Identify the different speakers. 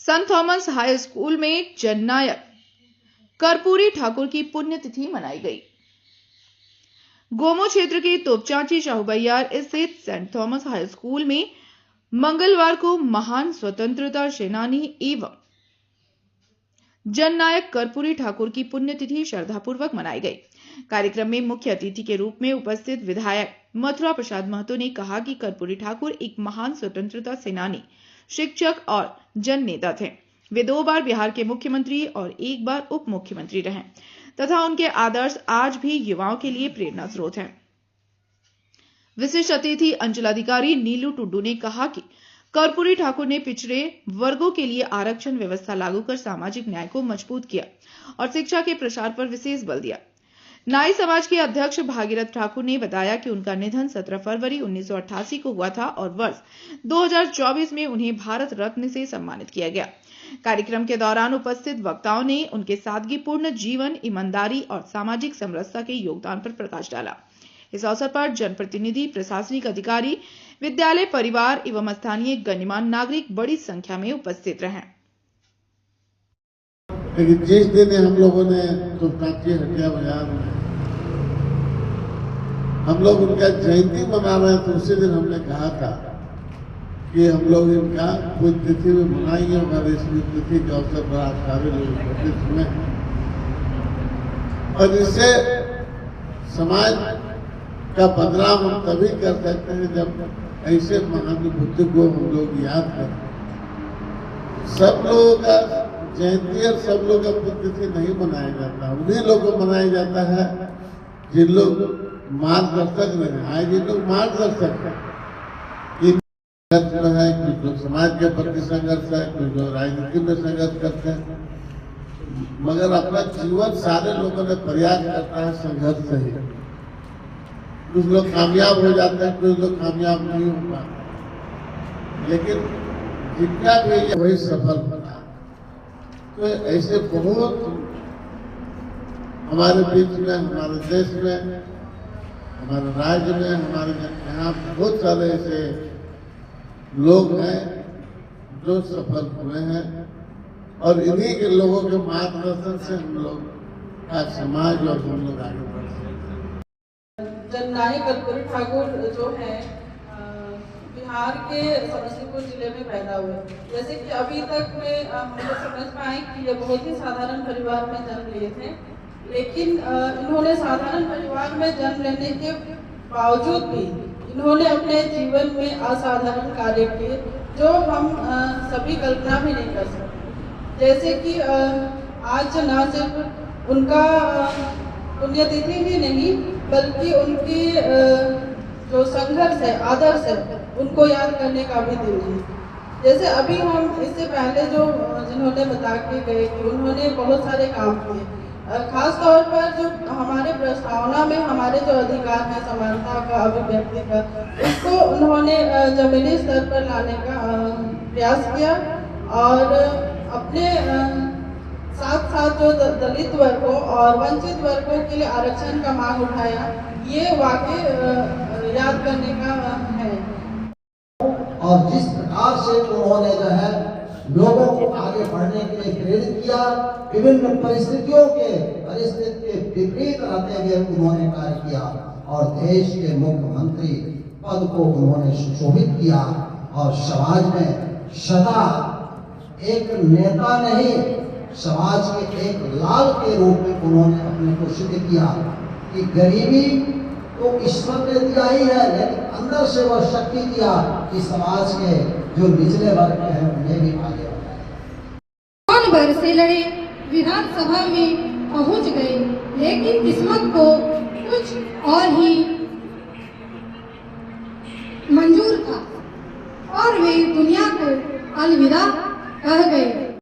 Speaker 1: संत Thomas high school में जननायक कर्पूरी ठाकुर की पुण्यतिथि मनाई गई। गोमो क्षेत्र के तोपचांची शाहूबैयार स्थित सेंट थॉमस हाई स्कूल में मंगलवार को महान स्वतंत्रता सेनानी एवं जननायक कर्पूरी ठाकुर की पुण्यतिथि श्रद्धापूर्वक मनाई गई। कार्यक्रम में मुख्य अतिथि के रूप में उपस्थित विधायक मथुरा प्रसाद महतो ने कहा कि कर्पूरी ठाकुर एक महान स्वतंत्रता सेनानी, शिक्षक और जन नेता थे। वे 2 बार बिहार के मुख्यमंत्री और 1 बार उप मुख्यमंत्री रहे तथा उनके आदर्श आज भी युवाओं के लिए प्रेरणा स्रोत हैं। विशिष्ट अतिथि अंचलाधिकारी नीलू टुड्डू ने कहा कि कर्पूरी ठाकुर ने पिछड़े वर्गों के लिए आरक्षण व्यवस्था लागू कर सामाजिक न्याय को मजबूत किया और शिक्षा के प्रसार पर विशेष बल दिया। नाई समाज के अध्यक्ष भागीरथ ठाकुर ने बताया कि उनका निधन 17 फरवरी 1988 को हुआ था और वर्ष 2024 में उन्हें भारत रत्न से सम्मानित किया गया। कार्यक्रम के दौरान उपस्थित वक्ताओं ने उनके सादगीपूर्ण जीवन, ईमानदारी और सामाजिक समरसता के योगदान पर प्रकाश डाला। इस अवसर पर जनप्रतिनिधि, प्रशासनिक अधिकारी, विद्यालय परिवार एवं स्थानीय गणमान्य नागरिक बड़ी संख्या में उपस्थित रहे।
Speaker 2: लेकिन जिस दिन हम लोगों ने तोपचांची हटिया बाजार में हम लोग उनका जयंती मना रहे हैं, तो उसी दिन हमने कहा था कि हम लोग इनका पुण्यतिथि में मनाएंगे और इस पुण्यतिथि के अवसर पर आज सारे लोग उपस्थित हुए हैं और इससे समाज का बदलाव हम तभी कर सकते हैं जब ऐसे महान बुद्ध को हम लोग याद करें। सब लोगों का जयंती और सब लोगों का पुण्यतिथि नहीं मनाया जाता, उन्हीं लोगों को मनाया जाता है जिन लोग मार्गदर्शक रहे हैं, जिन लोग मार्गदर्शक है, कुछ लोग समाज के प्रति संघर्ष है, कुछ लोग राजनीति में संघर्ष करते हैं, मगर अपना जीवन सारे लोगों ने प्रयास करता है संघर्ष से ही। कुछ लोग कामयाब हो जाते हैं, कुछ लोग कामयाब नहीं हो पाते, लेकिन जिनका भी वही सफल बना। तो ऐसे बहुत हमारे बीच में, हमारे देश में, हमारे राज्य में, हमारे यहाँ बहुत सारे ऐसे लोग हैं जो सफल हुए हैं और इन्हीं के लोगों के मार्गदर्शन से हम लोग का समाज और हम लोग आगे बढ़ सकते हैं।
Speaker 3: जननायक कर्पूरी ठाकुर जो है बिहार के समस्तीपुर जिले में पैदा हुए। जैसे कि अभी तक में हम लोग समझ पाए कि ये बहुत ही साधारण परिवार में जन्म लिए थे, लेकिन इन्होंने साधारण परिवार में जन्म लेने के बावजूद भी इन्होंने अपने जीवन में असाधारण कार्य किए जो हम सभी कल्पना भी नहीं कर सकते। जैसे कि आज न सिर्फ उनका पुण्यतिथि ही नहीं बल्कि उनकी जो संघर्ष है, आदर्श है, उनको याद करने का भी दिन है। जैसे अभी हम इससे पहले जो जिन्होंने बता के गए कि उन्होंने बहुत सारे काम किए, खास तौर पर जो हमारे प्रस्तावना में हमारे जो अधिकार है समानता का, अभिव्यक्ति का, उसको उन्होंने जमीनी स्तर पर लाने का प्रयास किया और अपने साथ साथ जो दलित वर्गों और वंचित वर्गों के लिए आरक्षण का मांग उठाया, ये वाकई याद करने का है।
Speaker 4: और जिस प्रकार से उन्होंने जो है लोगों को आगे बढ़ने के लिए प्रेरित किया, विभिन्न परिस्थितियों के विपरीत रहते हुए उन्होंने कार्य किया और देश के मुख्यमंत्री पद को उन्होंने सुशोभित किया और समाज में सदा एक नेता नहीं, समाज के एक लाल के रूप में उन्होंने अपने को सिद्ध किया कि गरीबी तो ईश्वर ने दिया ही है, लेकिन अंदर से वह शक्ति दिया कि समाज के जो निचले वर्ग के हैं उन्हें भी आगे
Speaker 5: बढ़ाया। भर से लड़े, विधानसभा में पहुंच गए, लेकिन किस्मत को कुछ और ही मंजूर था और वे दुनिया को अलविदा कह गए।